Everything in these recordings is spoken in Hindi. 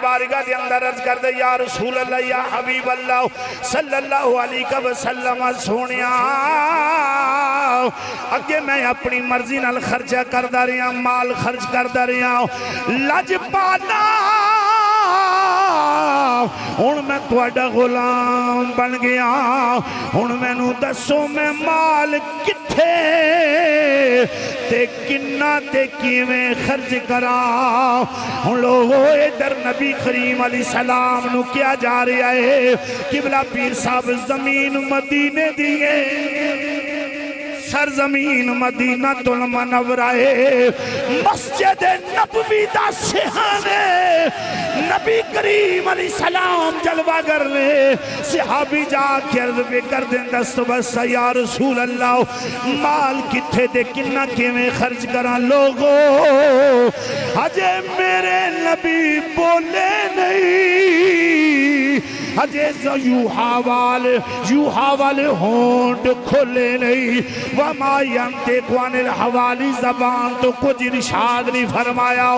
बारगाह के अंदर अर्ज कर दे या रसूल अल्लाह या हबीब अल्लाह सल्लल्लाहु अलैहि वसल्लम सोनिया अगे मैं अपनी मर्जी नाल खर्चा करदा रहा माल खर्च करदा रहा लजपाला हुण मैं तुहाडा गुलाम बन गया हुण मैनू दसो मैं माल किथे ते किन्ना ते किवें खर्च करा हुण लोगो इधर नबी करीम अलैहि सलाम नू क्या जा रहा है किबला पीर साहब जमीन मदीने दी है सरजमीन मदीना तुल मनवरा मस्जिद नबवी दा सिहाने नबी करीम अलैहि सलाम जलवागर ने सहाबी जाके अर्ज पे कर दें दस बस या रसूल अल्लाह माल किथे ते किन्ना किवें खर्च करा लोगो अजे मेरे नबी बोले नहीं अजे यूहा वाले होंठ खोले नहीं वमा यंतिकु अनिल हवाली ज़बान तो कुछ इरशाद नहीं फरमाया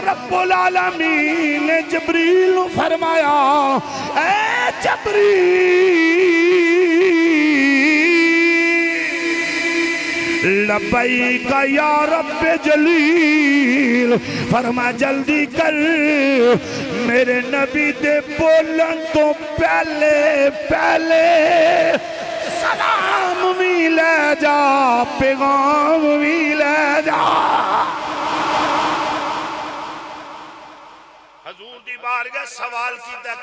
रब्बुल आलमीन ने जबरील को फरमाया ए जबरील लब्बैक या रब्बे जलील फरमा जल्दी कर मेरे नबी दे बोलन तो पहले पहले सलाम भी ले जा पैगाम भी ले जा हजूर दी बारगाह सवाल कीता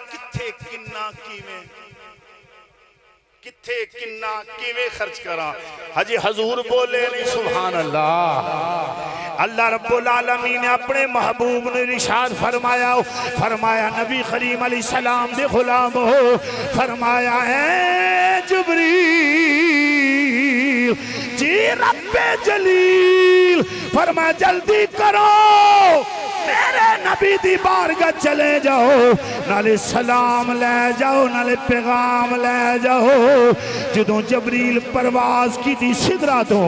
किथे किन्ना किवें खर्च करा हजी हजूर बोले नहीं सुभान अल्लाह अल्लाह रब्बुल आलमीन ने अपने महबूब ने इरशाद फरमाया नबी करीम अलैहि सलाम दे गुलाम हो फरमाया है जिब्रील जी रब्बे जलील फरमाया जल्दी करो मेरे नबी दी बारगाह चले जाओ नाले सलाम ले जाओ नाले पैगाम ले जाओ जदों जबरील परवाज की थी सिदरा तो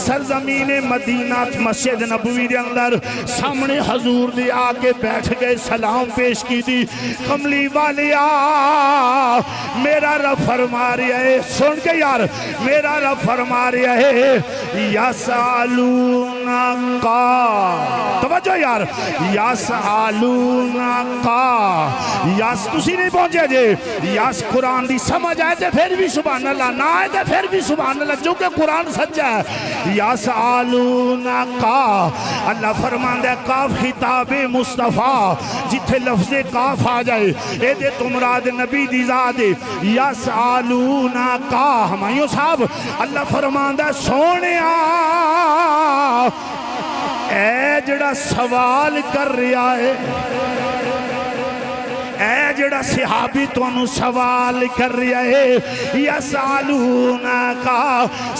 सरजमीन मदीना मस्जिद नबवी के अंदर सामने हजूर दे आके बैठ गए सलाम पेश की थी कमली वालिया मेरा रब फरमा रहा है सुन के यार मेरा रब फरमा रहा है यसालूना का तवज्जो यार यसालूना का यस तुसी नहीं पहुंचे जे यस कुरान दी समझ आए तो फिर भी सुभान अल्लाह ना आए तो फिर भी सुभान अल्लाह जो कि कुरान सच्चा है यसालूना का अल्लाह फरमांदा है काफ खिताब मुस्तफा जिथे लफ्ज़े काफ आ जाए ए तो मुराद नबी दी जात है यसालूना का हमायूं साहब अल्लाह फरमांदा सोनिया ए जड़ा सवाल कर रहा है ए जड़ा सहाबी तुहानू सवाल कर रहा है यसालूना का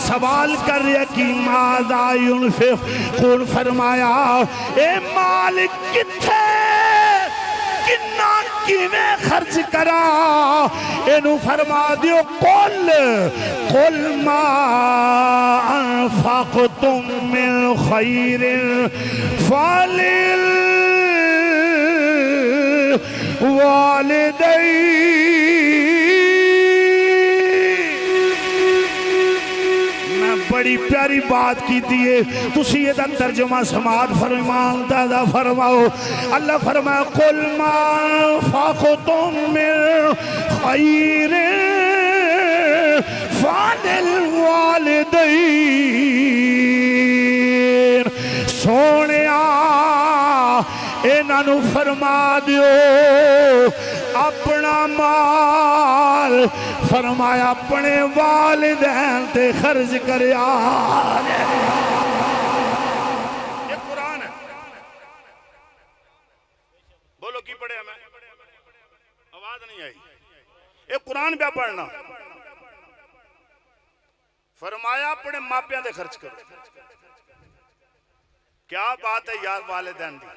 सवाल कर रहा कि माज़ा युनफिक कुल फरमाया ए माल किथे किन्ना किवें खर्च करा इनू फरमा दियो कुल मा अनफक़तुम मिन खैरिन फलिल वालिदैन बड़ी प्यारी बात की दिए तुसी एदा तर्जुमा समात फरमांदा फरमाओ अल्लाह फरमाया कुल मा फाकुतुम मिन खैर फालिल वालिदैन सोनिया इन्हां नू फरमा दियो अपना माल फरमाया अपने वालिदैन ते खर्च करया ये कुरान है बोलो की पढ़े मैं आवाज नहीं आई ये कुरान पे पढ़ना फरमाया अपने मापिया दे खर्च करो क्या बात है यार वालिदैन दी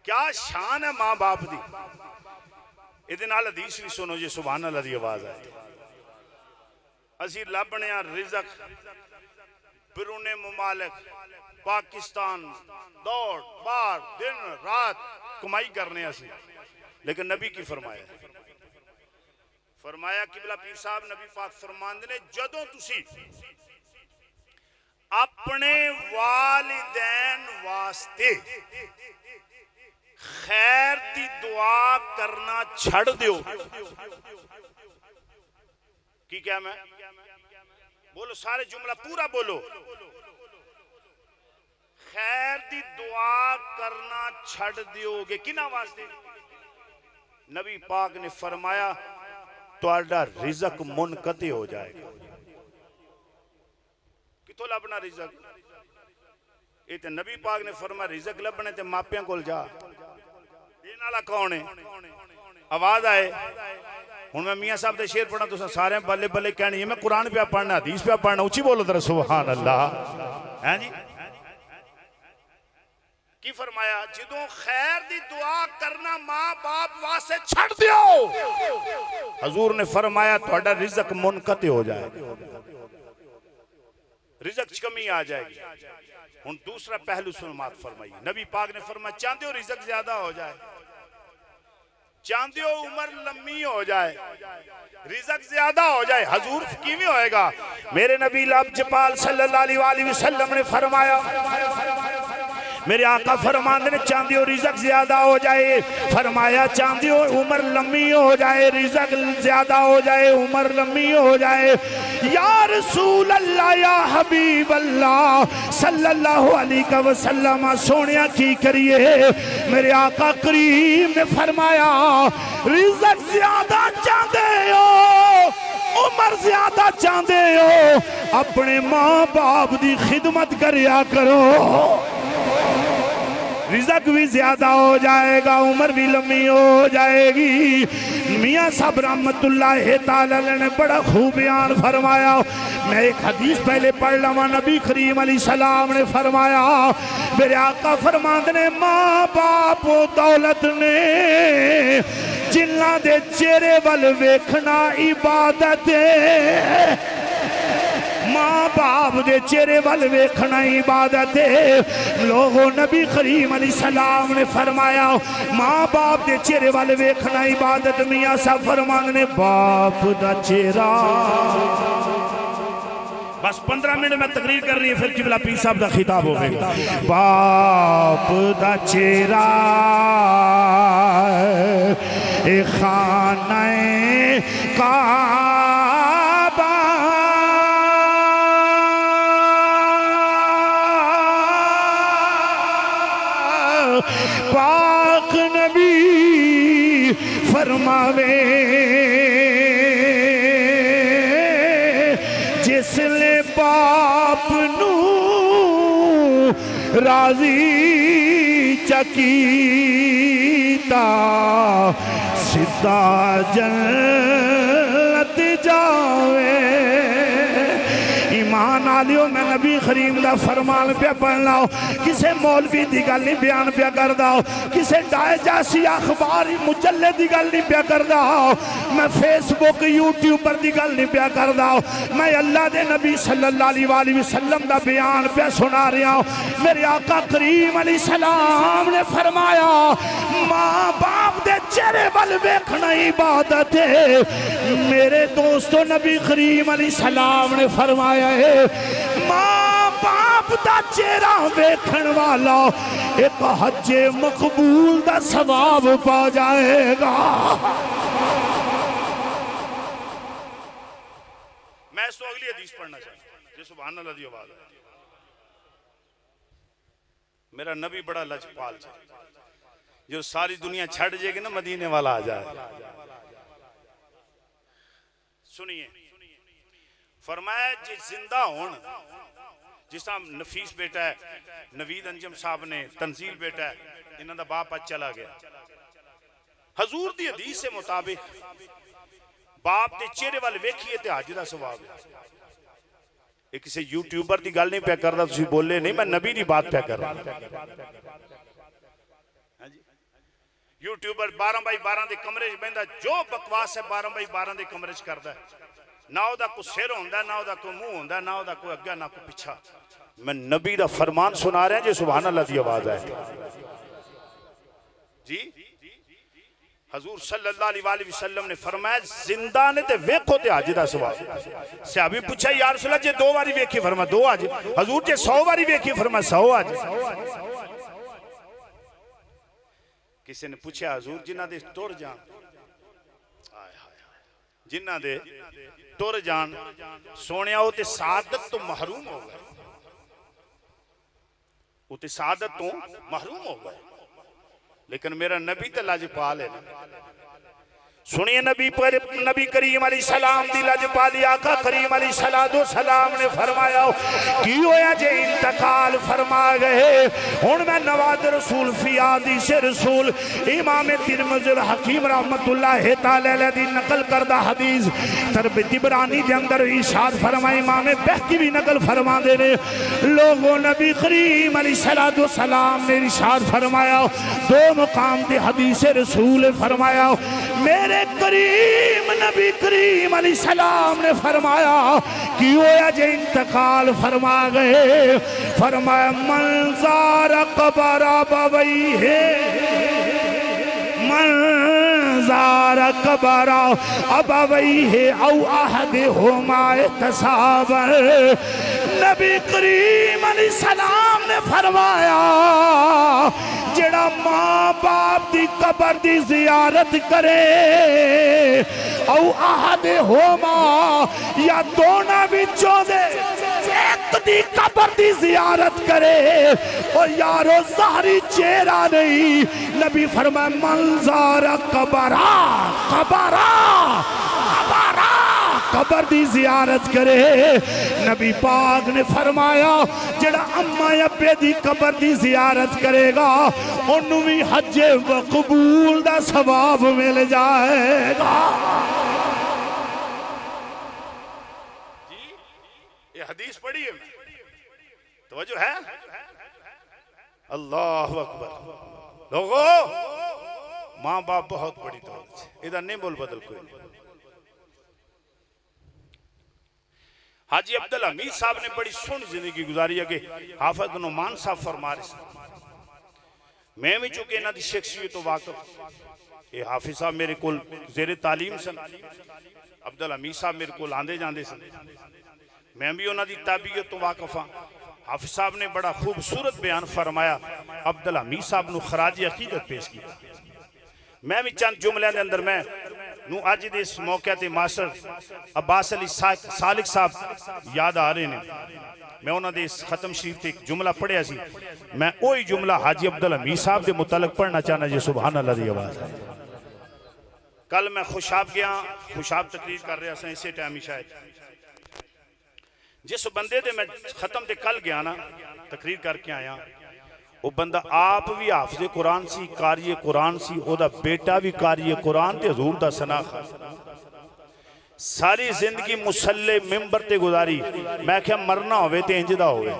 क्या शान है मां बाप दी इहदे नाल हदीस भी सुनो जी सुभान अल्लाह दी आवाज आए असी लभने रिज़क बिरूने मुमालिक पाकिस्तान दौड़ बार दिन रात कमाई करने असी, लेकिन नबी की फरमाया, फरमाया किबला पीर साहब नबी पाक फरमांदे ने जदों तुसी अपने वालिदैन वास्ते खैर दी दुआ करना छड़ दियो, की क्या मैं बोलो सारे जुमला पूरा बोलो, खैर दी दुआ करना छड़ दियोगे किना वास्ते? नबी पाक ने फरमाया तुहाडा रिज़्क मुनकते हो जाएगा। कितों लभना रिज़्क? ये तो नबी पाक ने फरमाया रिज़्क लभने ते मापियां कोल जा। देने वाला कौन है? आवाज आए हुण मैं मियां साहब दे शेर पढ़ा, तुसां सारे बल्ले बल्ले कहनी है, मैं कुरान पे पढ़ना, हदीस पे पढ़ना, उच्ची बोलो जरा सुभान अल्लाह। हैं जी की फरमाया जदों खैर दी दुआ करना मां बाप वास्ते छड़ दियो, हजूर ने फरमाया तुहाडा रिज़्क मुनकते हो जाएगा, रिज़्क च कमी आ जाएगी। हुण दूसरा पहलू सुनमात फरमाई, नबी पाक ने फरमाया चाहते हो रिज़्क ज्यादा हो जाए, चाहते हो उम्र लंबी हो जाए, रिज़्क ज्यादा हो जाए, हजूर किवें होएगा? मेरे नबी लजपाल सल्लल्लाहु अलैहि वसल्लम ने फरमाया, मेरे आका फरमाते ने चाहते हो रिज़्क ज्यादा हो जाए, फरमाया चाहते हो उम्र लंबी हो जाए, रिज़्क ज्यादा हो जाए, उम्र लंबी हो जाए, या रसूल अल्लाह या हबीब अल्लाह सल्लल्लाहु अलैहि वसल्लम सोनिया की करिए? मेरे आका करीम ने फरमाया रिज़्क ज्यादा चाहते हो, उम्र ज्यादा चाहते हो, अपने मां बाप की खिदमत करया करो, रिज़्क भी ज्यादा हो जाएगा, उम्र भी लंबी हो जाएगी। मियां साहब रहमतुल्लाह तआला ने बड़ा खूब बयान फरमाया। मैं एक हदीस पहले पढ़ लवा, नबी करीम अलैहिस्सलाम ने फरमाया, मेरे आका फरमाते ने मां बाप दौलत ने जिन्हां दे चेहरे वल वेखना इबादत है, मां बाप दे चेहरे वल वेखना इबादत है। लोगों नबी करीम अलैहिस्सलाम ने फरमाया मां बाप दे चेहरे वल वेखना इबादत। मियां साहब फरमाते ने बाप दा चेहरा, बस 15 मिनट में तकरीर कर रही है, फिर किबला पीर साहब का खिताब होगा। बाप दा चेहरा ए खाने काबा, पाक नबी फरमावे जिसले बाप नू राजी चकीता सीधा जन्नत जावे। ईमान आलियो मैं नबी करीम का फरमान पे पढ़ना हो, किसे मौलवी की गल नहीं बयान पे करदा हो, किसे डायजासी अखबार मुजल्ले की गल नहीं पे करदा हो, मैं फेसबुक यूट्यूबर की गल नहीं पे करदा हो, मैं अल्लाह के नबी सल्लल्लाहु अलैहि वसल्लम का बयान पे सुना रहा हूँ। मेरे आका करीम अलैहिस्सलाम ने फरमाया मां बाप दे चेहरे वल वेखना इबादत है। मेरे दोस्तों नबी करीम अलैहिस्सलाम ने फरमाया मां बाप दा चेहरा वेखण वाला एक हज्जे मकबूल दा सवाब पा जाएगा। मैं इस अगली हदीस पढ़ना चाहता हूं, सुभान अल्लाह दी आवाज। मेरा नबी बड़ा लजपाल है, जो सारी दुनिया छड़ जाएगी ना मदीने वाला आ जाए। सुनिए फरमाया जी जिंदा होन, जिस तरह नफीस बेटा है, नवीद अंजम साहब ने तंजील बेटा है, इन्हों का बाप आज चला गया। हजूर दी हदीस के मुताबिक बाप के चेहरे वाल वेखिए तो हज का सवाब है। ये किसी यूट्यूबर की गल नहीं पे करता, तुसीं बोले नहीं, मैं नबी की बात पे कर रहा। यूट्यूबर 12x12 के कमरे बहता, जो बकवास है 12x12 के कमरे करता है, ना ओदा कोई सिर होंदा, ना ओदा कोई मुंह होंदा, ना ओदा कोई अग्गा ना कोई पिछा। मैं नबी दा फरमान सुना रहा जी, सुभान अल्लाह दी आवाज है। जी हजूर सल्लल्लाहु अलैहि वसल्लम ने फरमाया जिंदा ने ते वेखो ते हज दा सवाब। सहाबी पूछा या रसूल अल्लाह जे 2 बारी वेखी फरमा 2 हज, हजूर जे 100 बारी वेखी फरमा 100 हज। किसी ने पूछा हजूर जिन्हां दे तुर जान, जिन्हां दे तुर जान सोनिया वो ते सादत तो महरूम हो गए, वो ते सादत तो महरूम हो गए। लेकिन मेरा नबी तो लाजपाल है ना। सुनिए नबी पर नबी करीम अलैहि सलाम दी लाजपाली आका करीम अलैहि सलातो सलाम ने फरमाया की होया जे इंतकाल फरमा गए। हुन मैं नवाज रसूल फियादी से रसूल इमाम तिरमिज़ी हकीम रहमतुल्लाह तआला अलैहि दी नकल करदा हदीस तरबिती बरानी दे अंदर इरशाद फरमाया, इमाम बहकी भी नकल फरमांदे ने लोगों नबी करीम अलैहि सलातो सलाम ने इरशाद फरमाया 2 मुकाम दे हदीस रसूल फरमाया मेरे करीम नबी करीम अलैहि सलाम ने फरमाया कि होया जे इंतकाल फरमा गए। फरमाया मंजार कबर अबवई है, मंजार कबर अबवई है औ अहद हुमा तसाबर। नबी करीम अलैहि सलाम ने फरमाया जेड़ा मां बाप दी कबर दी जियारत करे औ अहद होमा या दोनों विचों दे एक दी कबर दी जियारत करे और यारो ज़ाहरी चेहरा नहीं। नबी फरमाया मंजार कबरा कबरा कबरा कबर दी जियारत करे। नबी पाक ने फरमाया जेड़ा अम्मा अब्बे दी कबर दी जियारत करेगा ओनू भी हज मकबूल दा सवाब मिल जाएगा। जी ये हदीस पढ़ी है, तवज्जो है। अल्लाह अकबर। लोगों माँ बाप बहुत बड़ी दौलत है, इधर नहीं बोल बदल कोई नहीं। हाजी अब्दुल हमीद साहब ने बड़ी सुन जिंदगी गुजारी है कि हाफिज नुमान साहब फरमा रहे मैं भी चुके इन्हां दी शख्सियत तो वाकिफ। ये हाफिज साहब मेरे को जेरे तालीम सन, अब्दुल हमीद साहब मेरे को आंदे जांदे सन, मैं भी उन्हां दी ताबीयत तो वाकिफ हाँ। हाफिज साहब ने बड़ा खूबसूरत बयान फरमाया, अब्दुल हमीद साहब नू खराज अकीदत पेश किया। मैं भी चंद जुमलियां दे अंदर मैं नू अज दे इस मौके ते मास्टर अब्बास अली सालिक साहब याद आ रहे हैं। मैं उन्होंने दे इस खत्म शरीफ ते एक जुमला पढ़िया सी, मैं वही जुमला हाजी अब्दुल हमीद साहब के मुतालिक पढ़ना चाहना जी। सुभान अल्लाह दी आवाज़ है। कल मैं खुशाब गया, खुशाब तकरीर कर रहा था इसे टाइम ही शायद जिस बंदे दे मैं खत्म ते कल गया ना तकरीर करके आया, वो बंदा आप भी हाफिज़े कुरान सी, कारिए कुरान सी, ओदा बेटा भी कारिए कुरान ते हजूर दा सनाखा। सारी जिंदगी मुसल्ले मिंबर ते गुजारी। मैं क्या मरना होवे ते इंज दा होवे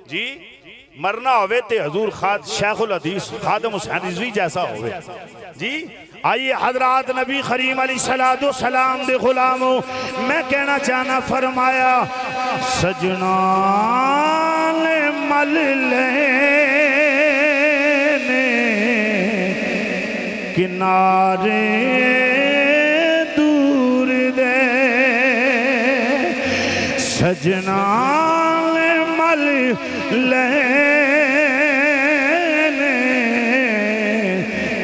जी, मरना होवे ते हजूर खाद शेखुल हदीस खादम हुसैन रिजवी जैसा होवे जी। आइए हजरात नबी करीम अलैहिस्सलातु सलाम दे गुलामों, मैं कहना चाहना फरमाया सजना ने मल लेने किनारे दूर दे, सजना ने मल लेने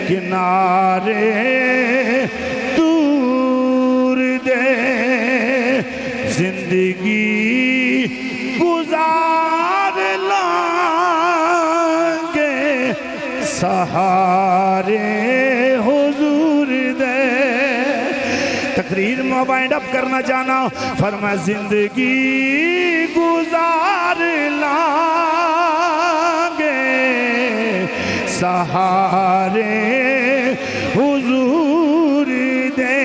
किनारे दूर दे, जिंदगी गुजार लांगे सहारे हुजूर दे। तकरीर में वाइंड अप करना चाहना फरमा जिंदगी गुजार लांगे सहारे हुजूर दे।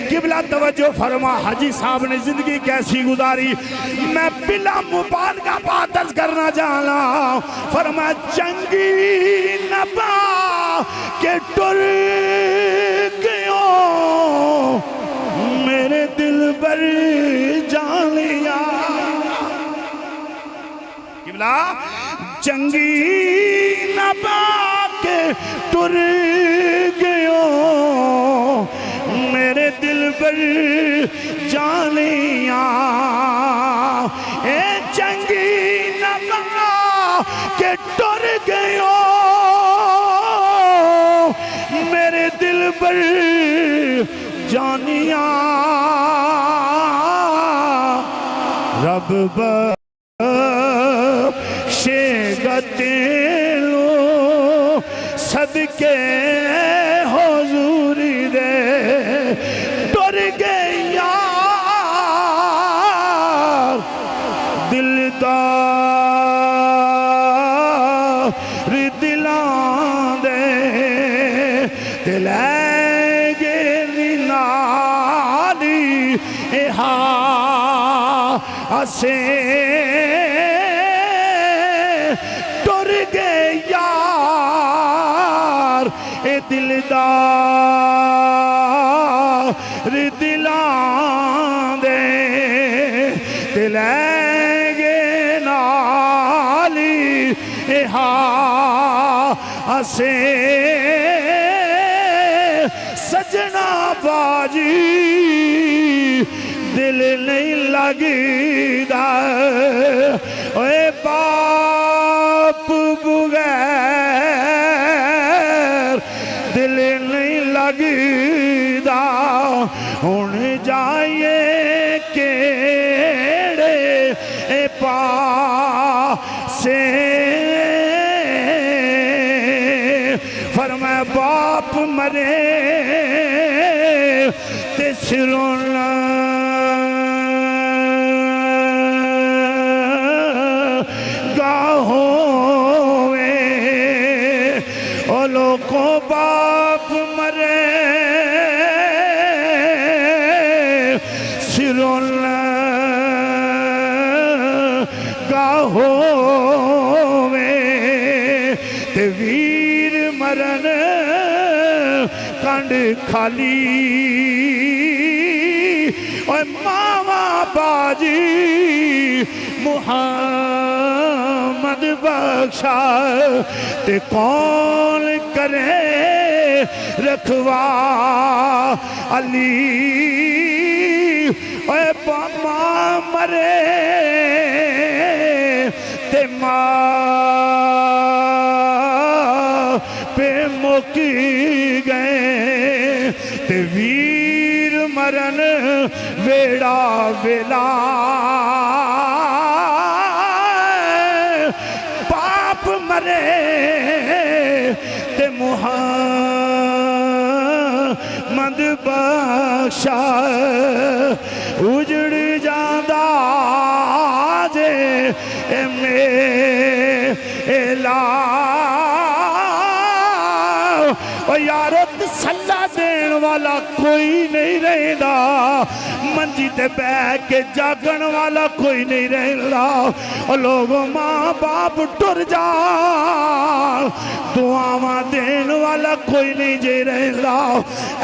किबला तवज्जो फरमा हाजी साहब ने जिंदगी कैसी गुजारी, मैं बिला मुबालगा दर्ज करना चाहना फरमा चंगी नबा के टुर गयो मेरे दिल पर जानिया। किबला चंगी नबा टुर गयो मेरे दिल पर जानिया ए चंगी न बना के टुर गयो मेरे दिल पर जानिया रब बख्शेगा तेनू सदके हुजूरी दे टुर गए यार दिलदार दिलां दे दिल गे नाली हसे टुर गए यार ए दिलदार दिलां दे दिल गे नाली हसे सजना बाजी दिल नहीं लगदा ओए बाप बगैर दिल नहीं लगदा हुण जाइए केड़े पासे फरमाया बाप मरे ते सिरों को बाप मरे सिरों गाहो ते वीर मरन कंड खाली और मामा बाजी मुहम्मद बख्शा ते कौन करे रखवा अली ओए पामा मरे ते मां पे मुकी गए ते वीर मरन वेड़ा वेला मरे ते मुहम्मद बख्शा उजड़ जांदा जे मेला ओ यारो तसल्ला देन वाला कोई नहीं रहंदा मंजी ते बैठ के जागण वाला कोई नहीं रहंदा लोगों माँ बाप टुर जा दुआवां देन वाला कोई नहीं जे रहंदा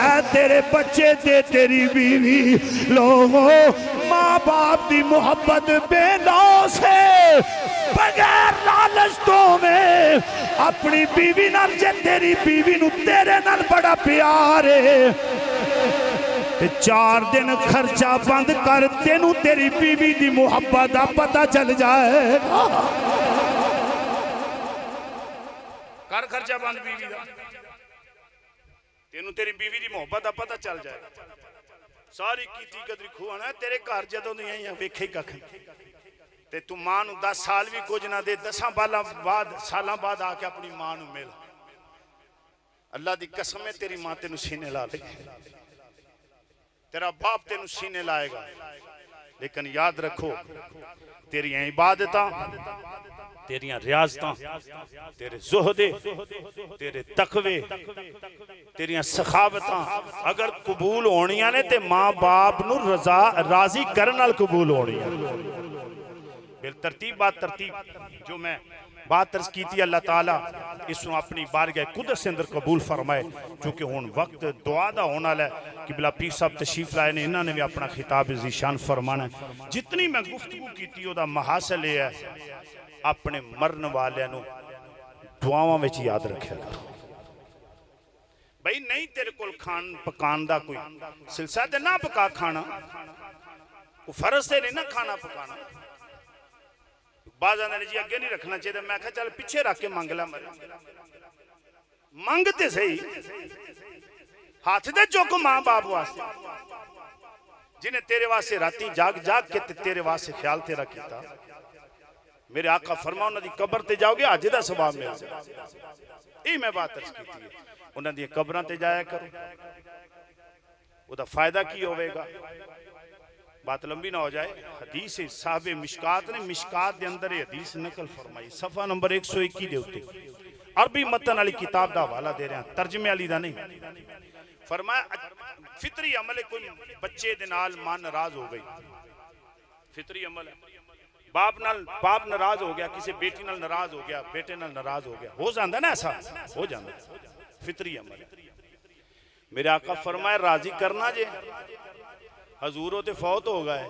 ऐ तेरे बच्चे ते तेरी बीवी लोगों माँ बाप की मोहब्बत बेलौस है बगैर लालच तो में अपनी बीवी नाल जे तेरी बीवी नू तेरे नाल बड़ा प्यार है 4 दिन खर्चा बंद कर तेनू तेरी बीवी दी मोहब्बत दा पता चल जाएगा कर खर्चा बंद बीवी दा तेनू तेरी बीवी दी मोहब्बत दा पता चल जाएगा सारी कीती कदरी खुआना तेरे घर जदों दी आईयां वेखे कख ते तू मां नू 10 साल भी कुछ ना दे 10 सालां बाद आके अपनी मां नू मिल अल्लाह दी कसम है तेरी मां तेनू सीने ला ले तेरा बाप तेनू सीने लाएगा लेकिन याद रखो तेरियां इबादतां तेरियां रियाजतां तेरे ज़ुहदे तेरे तकवे तेरियां सखावतां अगर कबूल होनियां ने ते मां बाप नू राजी करन नाल कबूल होनियां बिल तरतीब बात तरतीब जो मैं बात अर्ज की थी अल्लाह ताला इसको अपनी बारगाह कुदरत से अंदर कबूल फरमाए क्योंकि हुण वक्त दुआ दा होने वाला है कि बिला पीर साहब तशरीफ लाए ने इन्होंने भी अपना खिताब ज़ीशान फरमाना है जितनी मैं गुफ्तगू की ओदा महासल यह है अपने मरन वालियां नू दुआवां विच याद रखिया करो भाई नहीं तेरे को खान पकान का कोई सिलसिला ते ना पका खाना, कोई फर्ज से नहीं ना खाना पकाना। बाज आंदे जी अगे नहीं रखना चाहिए, मैं कहा चल पिछे रख के मंग ला, मंगते सही हाथ दे चुक मां बाप वास्ते, जिन्हें तेरे वास्ते राती जाग जाग के तेरे वास्ते ख्याल तेरा किया। मेरे आका फरमा उन्होंने कबर ते जाओगे अज दा सवाब मिल जाए। ये मैं बात अर्ज की है, उन्होंने कबरां ते जाया करो, उदा फायदा की होगा। बात लंबी ना हो जाए। हदीस साहबे मिशकात ने मिशकात के अंदर हदीस नकल फरमाई, सफा नंबर 121 के उत्ते अरबी मतन वाली किताब का हवाला दे रहे हैं, तर्जमे वाली का नहीं। फरमाया फितरी अमल है, कोई बच्चे दे नाल मां नाराज हो गई, फितरी अमल है। बाप नाराज हो गया, किसी बेटी नाल नाराज हो गया, बेटे नाल नाराज हो गया, हो जाता ना, ऐसा हो जाता, फितरी अमल है। मेरे आका फरमाया राजी करना जे, हजूरों ते फौत हो गए।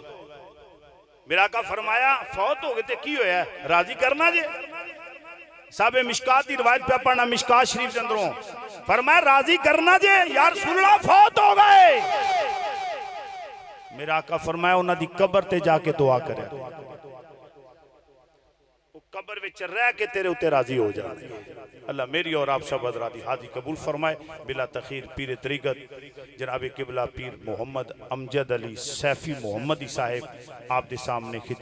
मेरा आका फरमाया फौत हो गए ते की होया, राजी करना जे। साहबे मिशकात की रिवायत पे पढ़ना, मिशकात शरीफ के अंदरों फरमाया राजी करना जे, यार रसूलुल्लाह फौत हो गए। मेरा आका फरमाया उन्हां दी कब्र ते जाके दुआ करे, कब्र विच रह के तेरे उत्ते राजी हो जाए। अल्लाह मेरी और आप सब हज़रात दी हाजी कबूल फरमाए। बिला तखीर पीर तरीक़त जनाब किबला पीर मोहम्मद अमजद अली सैफी मोहम्मदी साहिब आप दे सामने खिताब